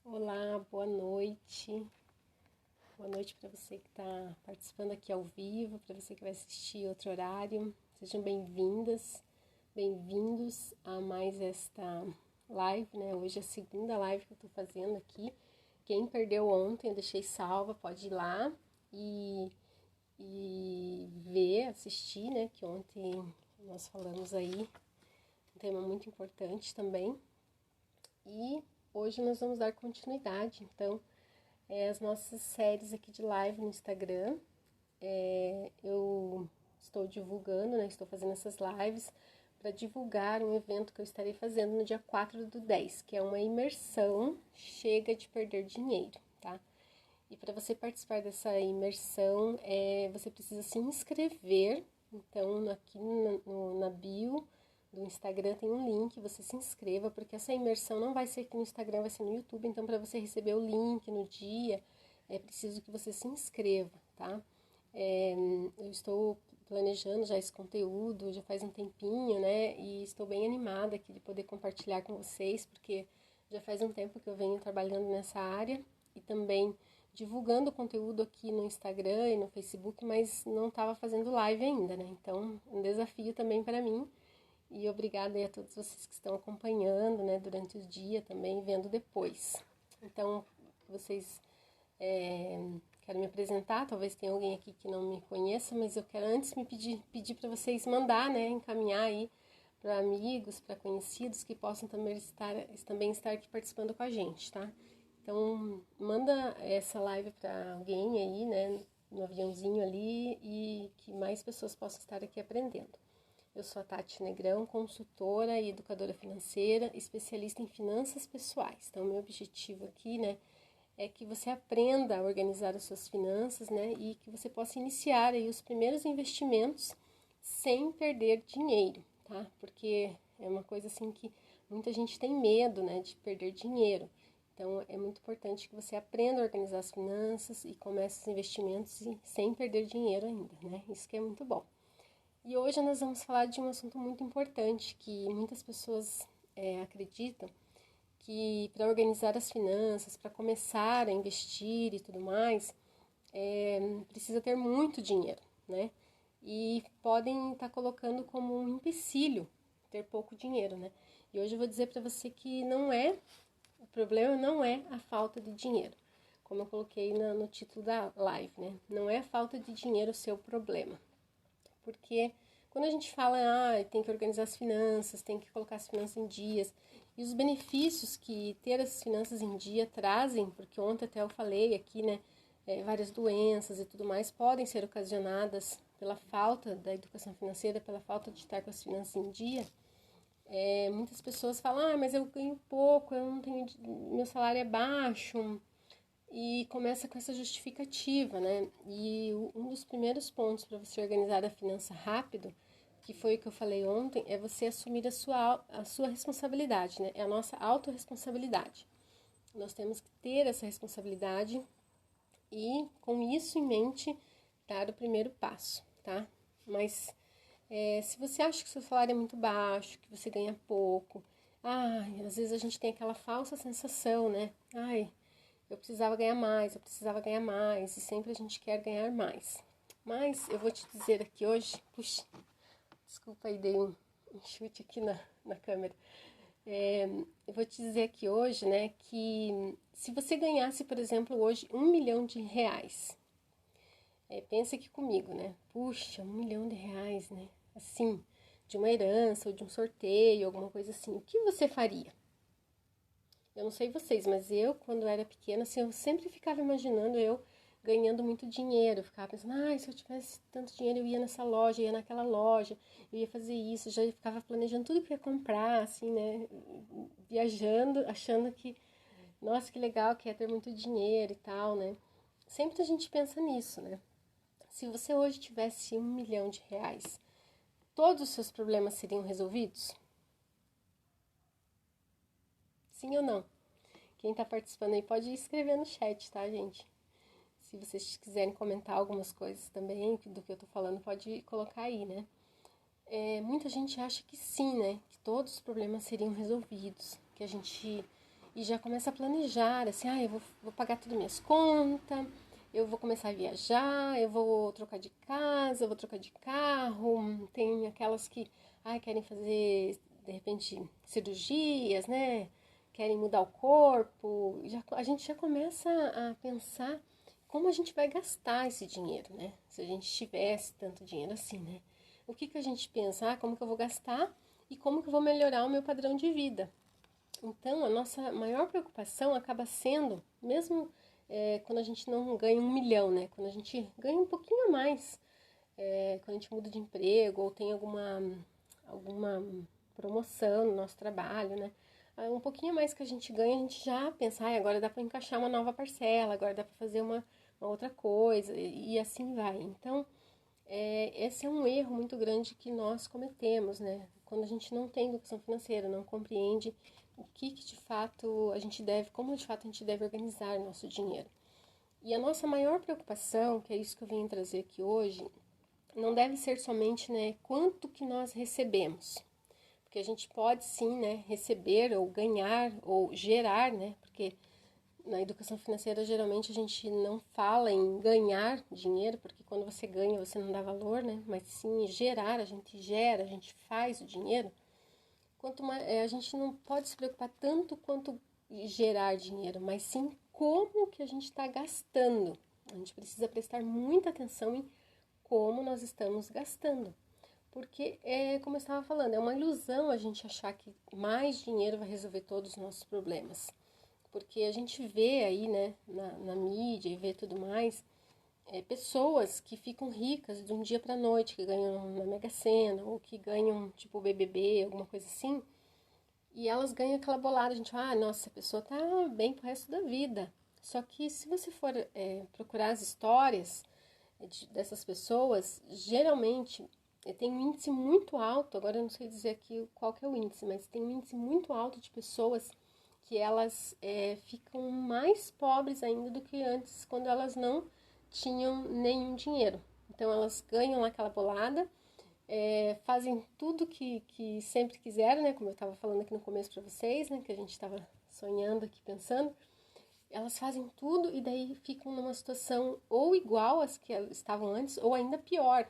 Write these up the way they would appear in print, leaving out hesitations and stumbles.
Olá, boa noite. Boa noite para você que está participando aqui ao vivo, para você que vai assistir outro horário. Sejam bem-vindas, bem-vindos a mais esta live, né? Hoje é a segunda live que eu estou fazendo aqui. Quem perdeu ontem, eu deixei salva, pode ir lá e ver, assistir, né? Que ontem nós falamos aí um tema muito importante também. E hoje nós vamos dar continuidade, então, às nossas séries aqui de live no Instagram. Eu estou divulgando, né? Estou fazendo essas lives para divulgar um evento que eu estarei fazendo no dia 4/10, que é uma imersão Chega de Perder Dinheiro, tá? E para você participar dessa imersão, você precisa se inscrever. Então, aqui na bio do Instagram tem um link, você se inscreva, porque essa imersão não vai ser aqui no Instagram, vai ser no YouTube. Então, para você receber o link no dia, é preciso que você se inscreva, tá? Eu estou planejando já esse conteúdo, já faz um tempinho, né? E estou bem animada aqui de poder compartilhar com vocês, porque já faz um tempo que eu venho trabalhando nessa área e também divulgando o conteúdo aqui no Instagram e no Facebook, mas não estava fazendo live ainda, né? Então, um desafio também para mim. E obrigada aí a todos vocês que estão acompanhando, né, durante o dia também, vendo depois. Então, vocês quero me apresentar, talvez tenha alguém aqui que não me conheça, mas eu quero antes me pedir para vocês mandar, né, encaminhar aí para amigos, para conhecidos que possam também estar aqui participando com a gente, tá? Então, manda essa live para alguém aí, né, no aviãozinho ali e que mais pessoas possam estar aqui aprendendo. Eu sou a Tati Negrão, consultora e educadora financeira, especialista em finanças pessoais. Então, meu objetivo aqui, né, é que você aprenda a organizar as suas finanças, né, e que você possa iniciar aí os primeiros investimentos sem perder dinheiro, tá? Porque é uma coisa assim que muita gente tem medo, né, de perder dinheiro. Então, é muito importante que você aprenda a organizar as finanças e comece os investimentos sem perder dinheiro ainda, né? Isso que é muito bom. E hoje nós vamos falar de um assunto muito importante que muitas pessoas acreditam que para organizar as finanças, para começar a investir e tudo mais, precisa ter muito dinheiro, né? E podem estar colocando como um empecilho ter pouco dinheiro, né? E hoje eu vou dizer para você que o problema não é a falta de dinheiro, como eu coloquei no título da live, né? Não é a falta de dinheiro o seu problema. Porque quando a gente fala, tem que organizar as finanças, tem que colocar as finanças em dias, e os benefícios que ter as finanças em dia trazem, porque ontem até eu falei aqui, né, várias doenças e tudo mais podem ser ocasionadas pela falta da educação financeira, pela falta de estar com as finanças em dia. Muitas pessoas falam, mas eu ganho pouco, eu não tenho, meu salário é baixo, e começa com essa justificativa, né? E um dos primeiros pontos para você organizar a finança rápido, que foi o que eu falei ontem, é você assumir a sua responsabilidade, né? É a nossa autorresponsabilidade. Nós temos que ter essa responsabilidade e, com isso em mente, dar o primeiro passo, tá? Mas se você acha que o seu salário é muito baixo, que você ganha pouco, às vezes a gente tem aquela falsa sensação, né? Eu precisava ganhar mais, e sempre a gente quer ganhar mais. Mas eu vou te dizer aqui hoje, puxa, desculpa aí, dei um chute aqui na câmera. Eu vou te dizer aqui hoje, né, que se você ganhasse, por exemplo, hoje R$ 1 milhão, pensa aqui comigo, né, puxa, R$ 1 milhão, né, assim, de uma herança ou de um sorteio, alguma coisa assim, o que você faria? Eu não sei vocês, mas eu, quando era pequena, assim, eu sempre ficava imaginando eu ganhando muito dinheiro. Eu ficava pensando, se eu tivesse tanto dinheiro, eu ia nessa loja, ia naquela loja, eu ia fazer isso. Já ficava planejando tudo que eu ia comprar, assim, né? Viajando, achando que, nossa, que legal que é ter muito dinheiro e tal, né? Sempre a gente pensa nisso, né? Se você hoje tivesse R$ 1 milhão, todos os seus problemas seriam resolvidos? Sim ou não? Quem tá participando aí pode escrever no chat, tá, gente? Se vocês quiserem comentar algumas coisas também do que eu tô falando, pode colocar aí, né? Muita gente acha que sim, né? Que todos os problemas seriam resolvidos, que a gente e já começa a planejar, assim, eu vou pagar todas as minhas contas, eu vou começar a viajar, eu vou trocar de casa, eu vou trocar de carro. Tem aquelas que querem fazer, de repente, cirurgias, né? Querem mudar o corpo. A gente já começa a pensar como a gente vai gastar esse dinheiro, né? Se a gente tivesse tanto dinheiro assim, né? O que a gente pensa? Como que eu vou gastar e como que eu vou melhorar o meu padrão de vida? Então, a nossa maior preocupação acaba sendo, mesmo quando a gente não ganha 1 milhão, né? Quando a gente ganha um pouquinho a mais, quando a gente muda de emprego ou tem alguma promoção no nosso trabalho, né? Um pouquinho a mais que a gente ganha, a gente já pensa, agora dá para encaixar uma nova parcela, agora dá para fazer uma outra coisa, e assim vai. Então, esse é um erro muito grande que nós cometemos, né? Quando a gente não tem educação financeira, não compreende o que de fato a gente deve, como de fato a gente deve organizar o nosso dinheiro. E a nossa maior preocupação, que é isso que eu vim trazer aqui hoje, não deve ser somente, né, quanto que nós recebemos. Porque a gente pode sim, né, receber ou ganhar ou gerar, né? Porque na educação financeira, geralmente, a gente não fala em ganhar dinheiro, porque quando você ganha, você não dá valor, né? Mas sim gerar, a gente gera, a gente faz o dinheiro. A gente não pode se preocupar tanto quanto gerar dinheiro, mas sim como que a gente está gastando. A gente precisa prestar muita atenção em como nós estamos gastando. Porque, como eu estava falando, é uma ilusão a gente achar que mais dinheiro vai resolver todos os nossos problemas. Porque a gente vê aí, né, na mídia e vê tudo mais, pessoas que ficam ricas de um dia para noite, que ganham na Mega Sena, ou que ganham, tipo, BBB, alguma coisa assim, e elas ganham aquela bolada. A gente fala, nossa, a pessoa tá bem pro resto da vida. Só que se você for procurar as histórias dessas pessoas, geralmente tem um índice muito alto, agora eu não sei dizer aqui qual que é o índice, mas tem um índice muito alto de pessoas que elas ficam mais pobres ainda do que antes, quando elas não tinham nenhum dinheiro. Então elas ganham aquela bolada, fazem tudo que sempre quiseram, né? Como eu estava falando aqui no começo para vocês, né? Que a gente estava sonhando aqui, pensando. Elas fazem tudo e daí ficam numa situação ou igual às que estavam antes, ou ainda pior.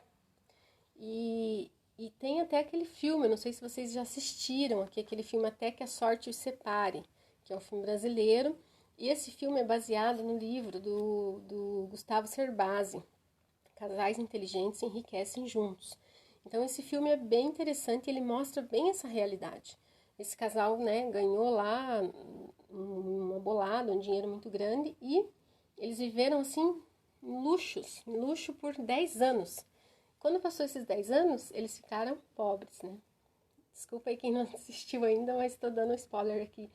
E tem até aquele filme, eu não sei se vocês já assistiram aqui, aquele filme Até que a Sorte os Separe, que é um filme brasileiro. E esse filme é baseado no livro do Gustavo Cerbasi, Casais Inteligentes Enriquecem Juntos. Então esse filme é bem interessante, ele mostra bem essa realidade. Esse casal, né, ganhou lá uma bolada, um dinheiro muito grande, e eles viveram assim em luxo por 10 anos. Quando passou esses 10 anos, eles ficaram pobres, né? Desculpa aí quem não assistiu ainda, mas estou dando um spoiler aqui.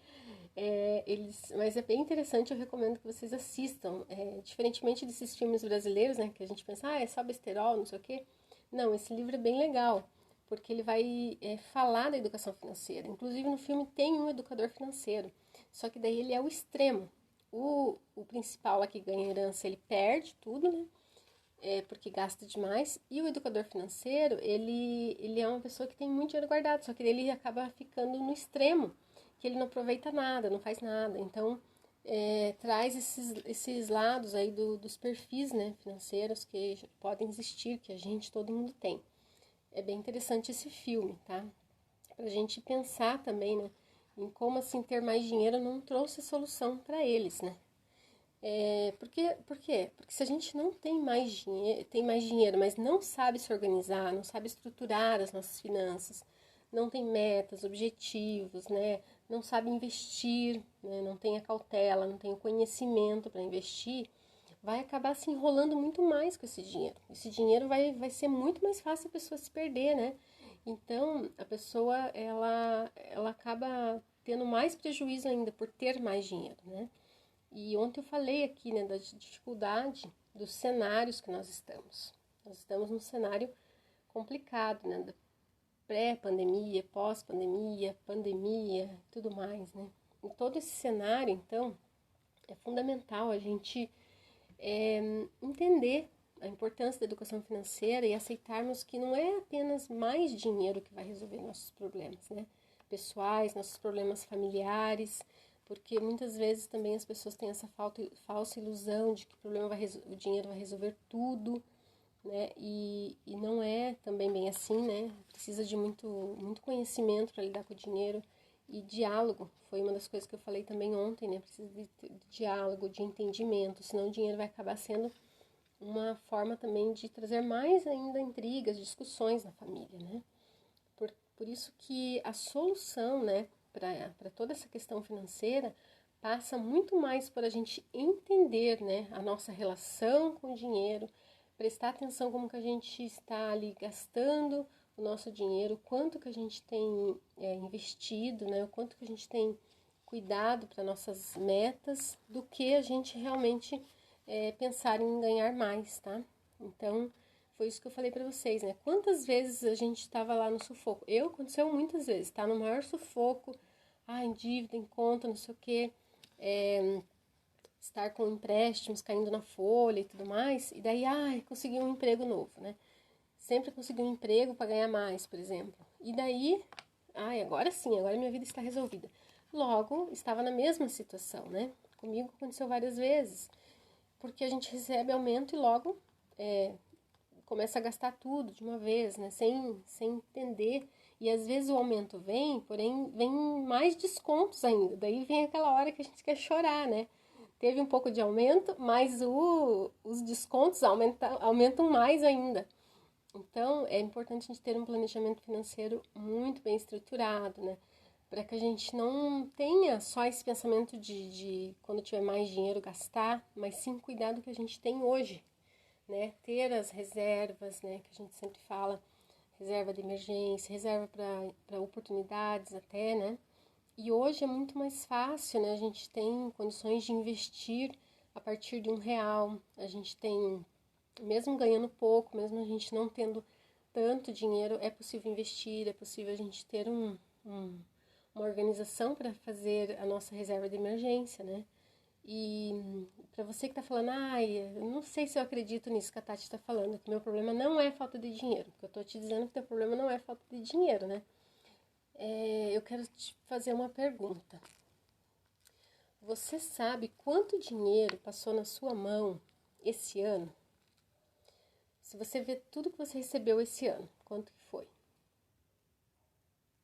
Mas é bem interessante, eu recomendo que vocês assistam. Diferentemente desses filmes brasileiros, né, que a gente pensa, é só besterol, não sei o quê. Não, esse livro é bem legal, porque ele vai falar da educação financeira. Inclusive no filme tem um educador financeiro, só que daí ele é o extremo. O principal lá que ganha herança, ele perde tudo, né? Porque gasta demais. E o educador financeiro, ele é uma pessoa que tem muito dinheiro guardado, só que ele acaba ficando no extremo, que ele não aproveita nada, não faz nada. Então, traz esses lados aí dos perfis, né, financeiros que podem existir, que todo mundo tem. É bem interessante esse filme, tá? Pra gente pensar também, né, em como assim ter mais dinheiro não trouxe solução para eles, né? Por quê? Porque se a gente não tem mais dinheiro, mas não sabe se organizar, não sabe estruturar as nossas finanças, não tem metas, objetivos, né? Não sabe investir, né? Não tem a cautela, não tem o conhecimento para investir, vai acabar se enrolando muito mais com esse dinheiro. Esse dinheiro vai ser muito mais fácil a pessoa se perder, né? Então, a pessoa, ela acaba tendo mais prejuízo ainda por ter mais dinheiro, né? E ontem eu falei aqui, né, da dificuldade dos cenários que nós estamos. Nós estamos num cenário complicado, né, da pré-pandemia, pós-pandemia, pandemia, tudo mais, né. Em todo esse cenário, então, é fundamental a gente entender a importância da educação financeira e aceitarmos que não é apenas mais dinheiro que vai resolver nossos problemas, né, pessoais, nossos problemas familiares, porque muitas vezes também as pessoas têm essa falsa ilusão de que o dinheiro vai resolver tudo, né? E não é também bem assim, né? Precisa de muito conhecimento para lidar com o dinheiro e diálogo. Foi uma das coisas que eu falei também ontem, né? Precisa de diálogo, de entendimento, senão o dinheiro vai acabar sendo uma forma também de trazer mais ainda intrigas, discussões na família, né? Por isso que a solução, né, para toda essa questão financeira passa muito mais por a gente entender, né, a nossa relação com o dinheiro, prestar atenção como que a gente está ali gastando o nosso dinheiro, o quanto que a gente tem investido, né, o quanto que a gente tem cuidado para nossas metas, do que a gente realmente pensar em ganhar mais, tá? Então, foi isso que eu falei pra vocês, né? Quantas vezes a gente estava lá no sufoco? Aconteceu muitas vezes, tá? No maior sufoco, em dívida, em conta, não sei o quê, estar com empréstimos caindo na folha e tudo mais, e daí, consegui um emprego novo, né? Sempre consegui um emprego para ganhar mais, por exemplo. E daí, agora sim, agora minha vida está resolvida. Logo, estava na mesma situação, né? Comigo aconteceu várias vezes, porque a gente recebe aumento e logo começa a gastar tudo de uma vez, né? Sem entender. E às vezes o aumento vem, porém vem mais descontos ainda. Daí vem aquela hora que a gente quer chorar, né? Teve um pouco de aumento, mas os descontos aumentam mais ainda. Então, é importante a gente ter um planejamento financeiro muito bem estruturado, né? Para que a gente não tenha só esse pensamento de quando tiver mais dinheiro gastar, mas sim cuidar do que a gente tem hoje, né? Ter as reservas, né? Que a gente sempre fala, reserva de emergência, reserva para oportunidades até, né? E hoje é muito mais fácil, né? A gente tem condições de investir a partir de R$ 1. A gente tem, mesmo ganhando pouco, mesmo a gente não tendo tanto dinheiro, é possível investir, é possível a gente ter uma organização para fazer a nossa reserva de emergência, né? E para você que tá falando, eu não sei se eu acredito nisso que a Tati tá falando, que meu problema não é falta de dinheiro, porque eu tô te dizendo que teu problema não é falta de dinheiro, né? Eu quero te fazer uma pergunta. Você sabe quanto dinheiro passou na sua mão esse ano? Se você vê tudo que você recebeu esse ano, quanto que foi?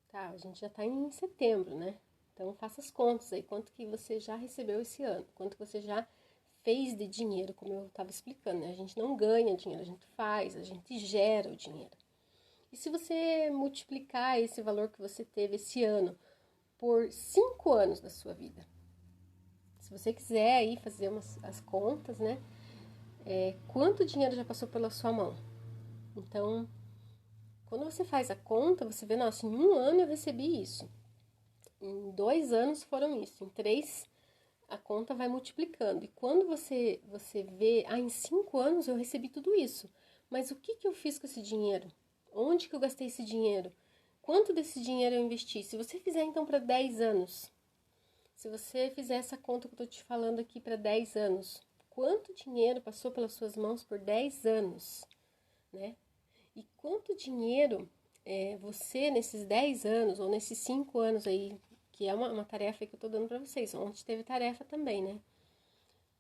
Tá, a gente já tá em setembro, né? Então faça as contas aí, quanto que você já recebeu esse ano, quanto que você já fez de dinheiro, como eu estava explicando, né? A gente não ganha dinheiro, a gente faz, a gente gera o dinheiro. E se você multiplicar esse valor que você teve esse ano por 5 anos da sua vida, se você quiser aí fazer as contas, né? Quanto dinheiro já passou pela sua mão? Então, quando você faz a conta, você vê, nossa, em 1 ano eu recebi isso. Em 2 anos foram isso. Em 3, a conta vai multiplicando. E quando você vê, em 5 anos eu recebi tudo isso. Mas o que eu fiz com esse dinheiro? Onde que eu gastei esse dinheiro? Quanto desse dinheiro eu investi? Se você fizer então para 10 anos, se você fizer essa conta que eu estou te falando aqui para 10 anos, quanto dinheiro passou pelas suas mãos por 10 anos, né? E quanto dinheiro você, nesses 10 anos, ou nesses 5 anos aí, que é uma tarefa que eu estou dando para vocês, ontem teve tarefa também, né?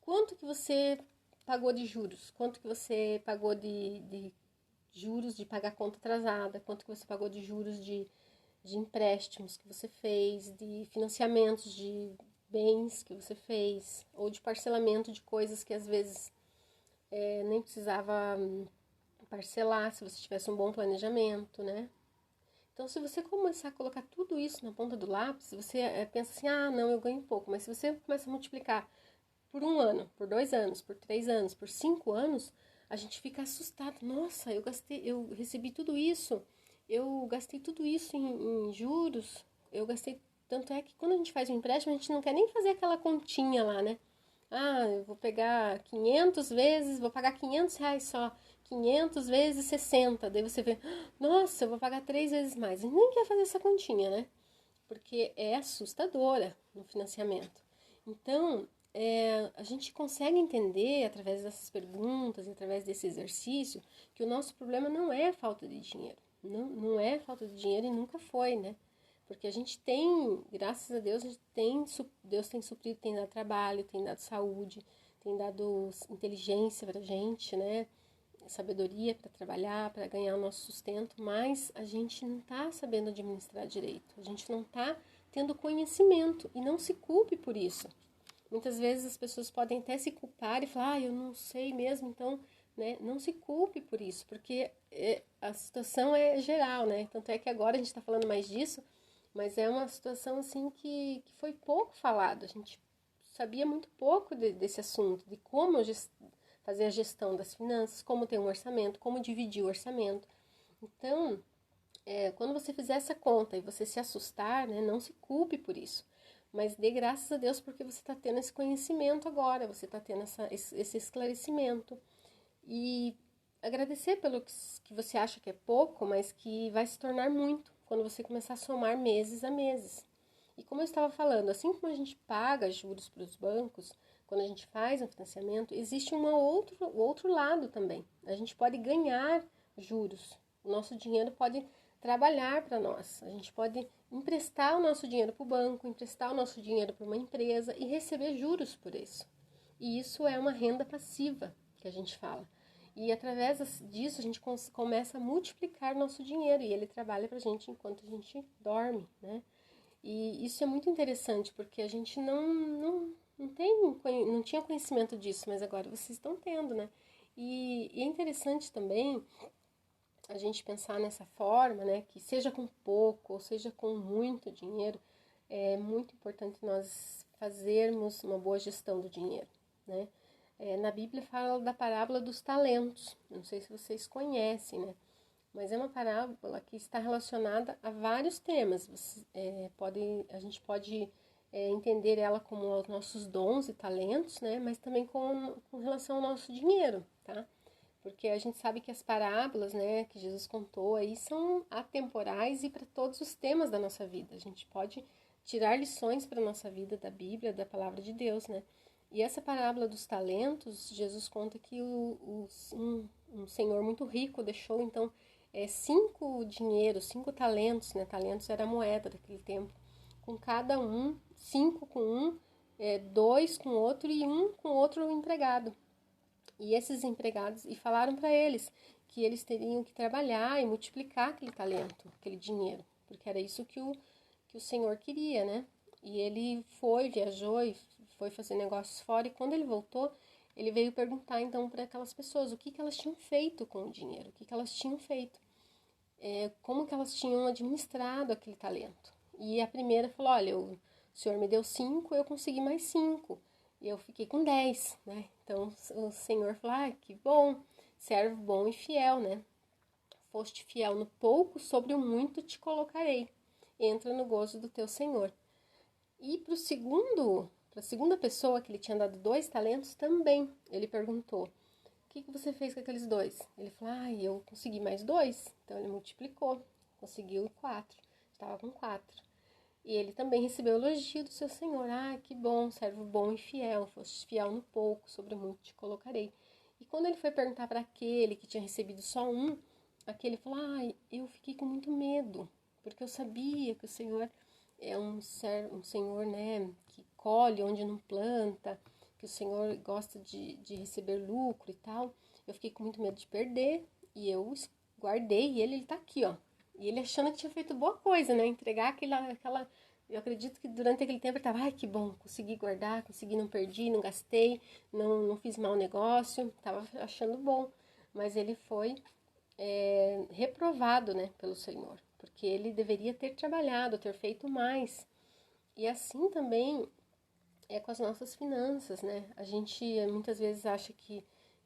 Quanto que você pagou de juros? Quanto que você pagou de juros de pagar conta atrasada? Quanto que você pagou de juros de empréstimos que você fez? De financiamentos de bens que você fez? Ou de parcelamento de coisas que às vezes nem precisava parcelar, se você tivesse um bom planejamento, né? Então, se você começar a colocar tudo isso na ponta do lápis, você pensa assim, não, eu ganho pouco. Mas se você começa a multiplicar por 1 ano, por 2 anos, por 3 anos, por 5 anos, a gente fica assustado. Nossa, eu recebi tudo isso, eu gastei tudo isso em juros, eu gastei. Tanto é que quando a gente faz um empréstimo, a gente não quer nem fazer aquela continha lá, né? Eu vou pegar 500 vezes, vou pagar R$ 500 só. 500 vezes 60. Daí você vê, nossa, eu vou pagar 3 vezes mais. A gente nem quer fazer essa continha, né? Porque é assustadora no financiamento. Então, a gente consegue entender, através dessas perguntas, através desse exercício, que o nosso problema não é falta de dinheiro. Não é falta de dinheiro e nunca foi, né? Porque a gente tem, graças a Deus, Deus tem suprido, tem dado trabalho, tem dado saúde, tem dado inteligência pra gente, né? Sabedoria para trabalhar, para ganhar o nosso sustento, mas a gente não está sabendo administrar direito, a gente não está tendo conhecimento, e não se culpe por isso. Muitas vezes as pessoas podem até se culpar e falar, eu não sei mesmo, então, né, não se culpe por isso, porque a situação é geral, né, tanto é que agora a gente está falando mais disso, mas é uma situação assim que foi pouco falado, a gente sabia muito pouco desse assunto, de como fazer a gestão das finanças, como ter um orçamento, como dividir o orçamento. Então, quando você fizer essa conta e você se assustar, né, não se culpe por isso, mas dê graças a Deus porque você está tendo esse conhecimento agora, você está tendo esse esclarecimento. E agradecer pelo que você acha que é pouco, mas que vai se tornar muito quando você começar a somar meses a meses. E como eu estava falando, assim como a gente paga juros para os bancos, quando a gente faz um financiamento, existe outro lado também. A gente pode ganhar juros. O nosso dinheiro pode trabalhar para nós. A gente pode emprestar o nosso dinheiro para o banco, emprestar o nosso dinheiro para uma empresa e receber juros por isso. E isso é uma renda passiva que a gente fala. E através disso a gente começa a multiplicar nosso dinheiro e ele trabalha para a gente enquanto a gente dorme, né? E isso é muito interessante porque a gente não tinha conhecimento disso, mas agora vocês estão tendo, né? E é interessante também a gente pensar nessa forma, né? Que seja com pouco ou seja com muito dinheiro, é muito importante nós fazermos uma boa gestão do dinheiro, né? Na Bíblia fala da parábola dos talentos, não sei se vocês conhecem, né? Mas é uma parábola que está relacionada a vários temas. A gente pode entender ela como os nossos dons e talentos, né? Mas também com relação ao nosso dinheiro, tá? Porque a gente sabe que as parábolas, né, que Jesus contou aí são atemporais e para todos os temas da nossa vida. A gente pode tirar lições para a nossa vida da Bíblia, da Palavra de Deus, né? E essa parábola dos talentos, Jesus conta que um senhor muito rico deixou, então, 5 talentos, né? Talentos era a moeda daquele tempo. Com cada um, 5 com um, 2 com outro e 1 com outro empregado. E esses empregados, e falaram para eles que eles teriam que trabalhar e multiplicar aquele talento, aquele dinheiro, porque era isso que o senhor queria, né? E ele viajou e foi fazer negócios fora, e quando ele voltou, ele veio perguntar então para aquelas pessoas o que elas tinham feito com o dinheiro, o que elas tinham feito, como que elas tinham administrado aquele talento. E a primeira falou, olha, o senhor me deu 5, eu consegui mais 5, e eu fiquei com 10, né? Então o senhor falou, que bom, servo bom e fiel, né? Foste fiel no pouco, sobre o muito te colocarei. Entra no gozo do teu senhor. E para a segunda pessoa que ele tinha dado 2 talentos também, ele perguntou, o que você fez com aqueles 2? Ele falou, eu consegui mais 2. Então ele multiplicou, conseguiu 4, estava com 4. E ele também recebeu o elogio do seu senhor, que bom, servo bom e fiel, foste fiel no pouco, sobre o muito te colocarei. E quando ele foi perguntar para aquele que tinha recebido só 1, aquele falou, eu fiquei com muito medo, porque eu sabia que o Senhor é um Senhor, né, que colhe onde não planta, que o Senhor gosta de receber lucro e tal. Eu fiquei com muito medo de perder e eu guardei, e ele tá aqui, ó. E ele achando que tinha feito boa coisa, né, entregar aquela... Eu acredito que durante aquele tempo ele tava, que bom, consegui guardar, não perdi, não gastei, não fiz mau negócio, tava achando bom. Mas ele foi reprovado, né, pelo Senhor, porque ele deveria ter trabalhado, ter feito mais. E assim também é com as nossas finanças, né? A gente muitas vezes acha que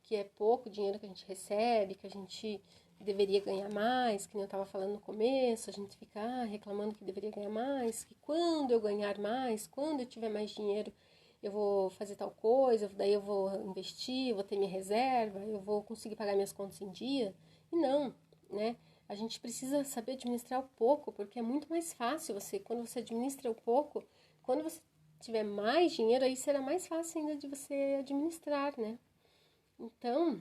é pouco o dinheiro que a gente recebe, que a gente deveria ganhar mais, que nem eu estava falando no começo, a gente fica reclamando que deveria ganhar mais, que quando eu ganhar mais, quando eu tiver mais dinheiro, eu vou fazer tal coisa, daí eu vou investir, vou ter minha reserva, eu vou conseguir pagar minhas contas em dia. E não, né? A gente precisa saber administrar o pouco, porque é muito mais fácil quando você administra o pouco, quando você tiver mais dinheiro, aí será mais fácil ainda de você administrar, né? Então,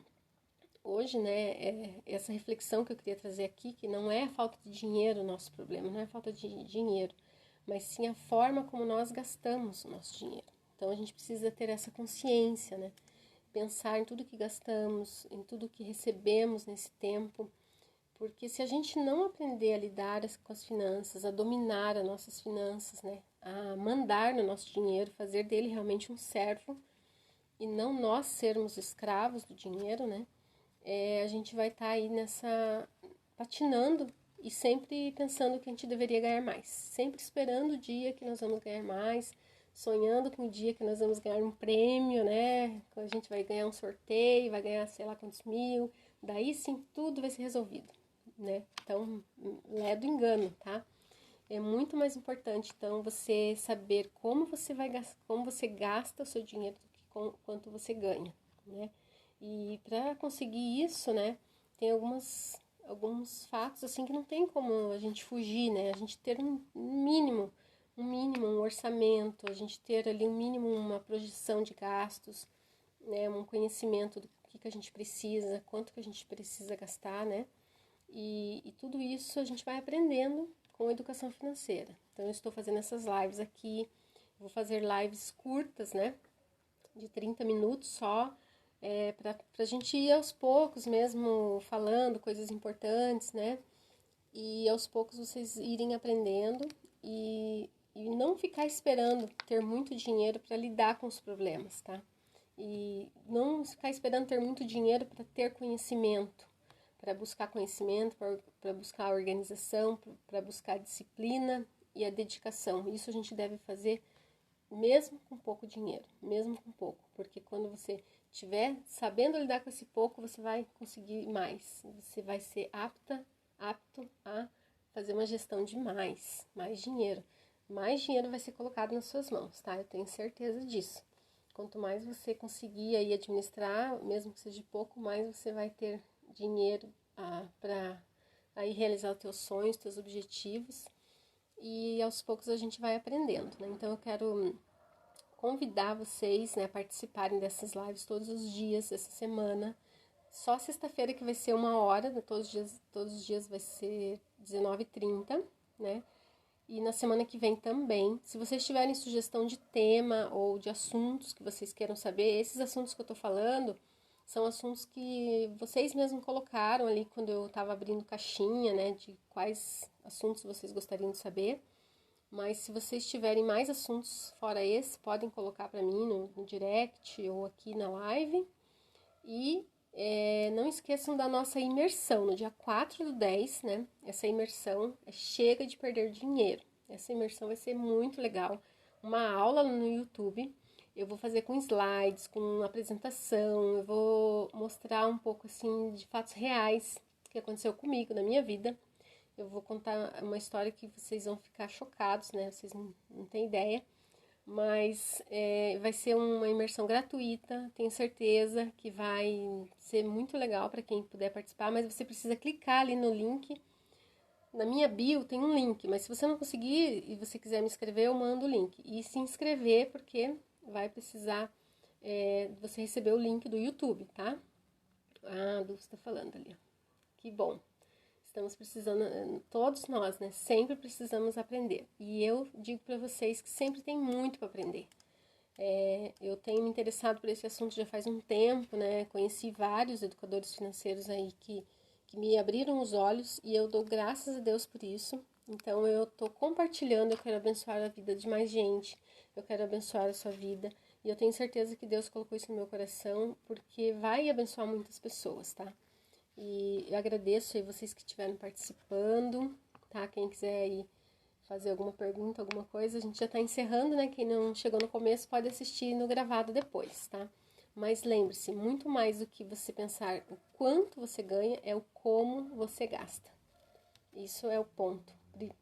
hoje, né, essa reflexão que eu queria trazer aqui, que não é a falta de dinheiro o nosso problema, não é a falta de dinheiro, mas sim a forma como nós gastamos o nosso dinheiro. Então, a gente precisa ter essa consciência, né? Pensar em tudo que gastamos, em tudo que recebemos nesse tempo, porque se a gente não aprender a lidar com as finanças, a dominar as nossas finanças, né? A mandar no nosso dinheiro, fazer dele realmente um servo, e não nós sermos escravos do dinheiro, né? A gente vai estar aí patinando e sempre pensando que a gente deveria ganhar mais, sempre esperando o dia que nós vamos ganhar mais, sonhando com o dia que nós vamos ganhar um prêmio, né? Quando a gente vai ganhar um sorteio, vai ganhar sei lá quantos mil, daí sim tudo vai ser resolvido, né? Então, é do engano, tá? É muito mais importante, então, você saber como você gasta o seu dinheiro do que quanto você ganha, né? E para conseguir isso, né, tem alguns fatos assim que não tem como a gente fugir, né? A gente ter um orçamento, a gente ter ali um mínimo, uma projeção de gastos, né, um conhecimento do que a gente precisa, quanto que a gente precisa gastar, né? E tudo isso a gente vai aprendendo com a educação financeira. Então, eu estou fazendo essas lives aqui, vou fazer lives curtas, né, de 30 minutos só, para a gente ir aos poucos mesmo falando coisas importantes, né, e aos poucos vocês irem aprendendo e não ficar esperando ter muito dinheiro para lidar com os problemas, tá? E não ficar esperando ter muito dinheiro para ter conhecimento, para buscar conhecimento, para buscar organização, para buscar disciplina e a dedicação. Isso a gente deve fazer mesmo com pouco dinheiro, mesmo com pouco, porque quando você estiver sabendo lidar com esse pouco, você vai conseguir mais, você vai ser apto a fazer uma gestão de mais dinheiro. Mais dinheiro vai ser colocado nas suas mãos, tá? Eu tenho certeza disso. Quanto mais você conseguir aí administrar, mesmo que seja pouco, mais você vai ter dinheiro para aí realizar os teus sonhos, teus objetivos, e aos poucos a gente vai aprendendo, né? Então eu quero convidar vocês, né, a participarem dessas lives todos os dias essa semana. Só sexta-feira que vai ser 1 hora, né? Todos os dias vai ser 19h30, né? E na semana que vem também. Se vocês tiverem sugestão de tema ou de assuntos que vocês queiram saber, esses assuntos que eu tô falando são assuntos que vocês mesmos colocaram ali quando eu estava abrindo caixinha, né, de quais assuntos vocês gostariam de saber. Mas se vocês tiverem mais assuntos fora esse, podem colocar para mim no direct ou aqui na live. E não esqueçam da nossa imersão no dia 4/10, né? Essa imersão é Chega de Perder Dinheiro. Essa imersão vai ser muito legal. Uma aula no YouTube. Eu vou fazer com slides, com apresentação. Eu vou mostrar um pouco assim de fatos reais que aconteceu comigo na minha vida. Eu vou contar uma história que vocês vão ficar chocados, né? Vocês não têm ideia. Mas vai ser uma imersão gratuita, tenho certeza que vai ser muito legal para quem puder participar, mas você precisa clicar ali no link. Na minha bio tem um link, mas se você não conseguir e você quiser me inscrever, eu mando o link. E se inscrever, porque vai precisar você receber o link do YouTube, tá? A Dulce está falando ali. Que bom. Estamos precisando, todos nós, né? Sempre precisamos aprender. E eu digo para vocês que sempre tem muito para aprender. Eu tenho me interessado por esse assunto já faz um tempo, né? Conheci vários educadores financeiros aí que me abriram os olhos e eu dou graças a Deus por isso. Então eu estou compartilhando, eu quero abençoar a vida de mais gente, eu quero abençoar a sua vida. E eu tenho certeza que Deus colocou isso no meu coração, porque vai abençoar muitas pessoas, tá? E eu agradeço aí vocês que estiveram participando, tá? Quem quiser aí fazer alguma pergunta, alguma coisa, a gente já tá encerrando, né? Quem não chegou no começo pode assistir no gravado depois, tá? Mas lembre-se, muito mais do que você pensar o quanto você ganha, é o como você gasta. Isso é o ponto,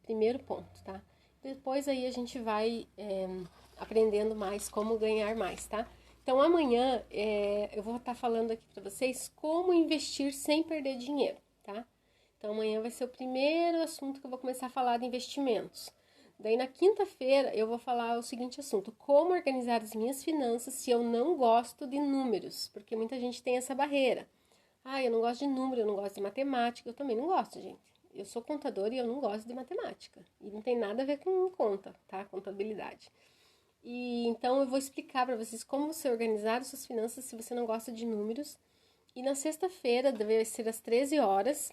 primeiro ponto, tá? Depois aí a gente vai aprendendo mais como ganhar mais, tá? Então amanhã eu vou estar falando aqui para vocês como investir sem perder dinheiro, tá? Então amanhã vai ser o primeiro assunto que eu vou começar a falar de investimentos. Daí na quinta-feira eu vou falar o seguinte assunto: como organizar as minhas finanças se eu não gosto de números, porque muita gente tem essa barreira. Ah, eu não gosto de número, eu não gosto de matemática. Eu também não gosto, gente. Eu sou contadora e eu não gosto de matemática. E não tem nada a ver com conta, tá? Contabilidade. E então eu vou explicar para vocês como você organizar as suas finanças se você não gosta de números. E na sexta-feira, deve ser às 13 horas,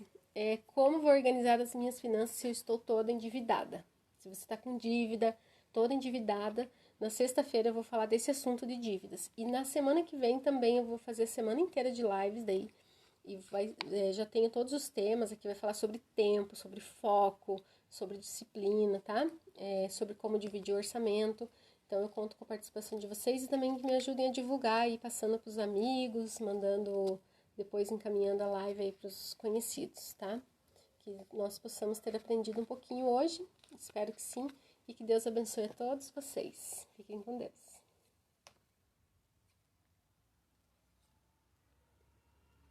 como vou organizar as minhas finanças se eu estou toda endividada. Se você está com dívida, toda endividada, na sexta-feira eu vou falar desse assunto de dívidas. E na semana que vem também eu vou fazer a semana inteira de lives daí. E já tenho todos os temas, aqui vai falar sobre tempo, sobre foco, sobre disciplina, tá? Sobre como dividir o orçamento. Então eu conto com a participação de vocês e também que me ajudem a divulgar e passando para os amigos, mandando, depois encaminhando a live aí para os conhecidos, tá? Que nós possamos ter aprendido um pouquinho hoje, espero que sim, e que Deus abençoe a todos vocês. Fiquem com Deus.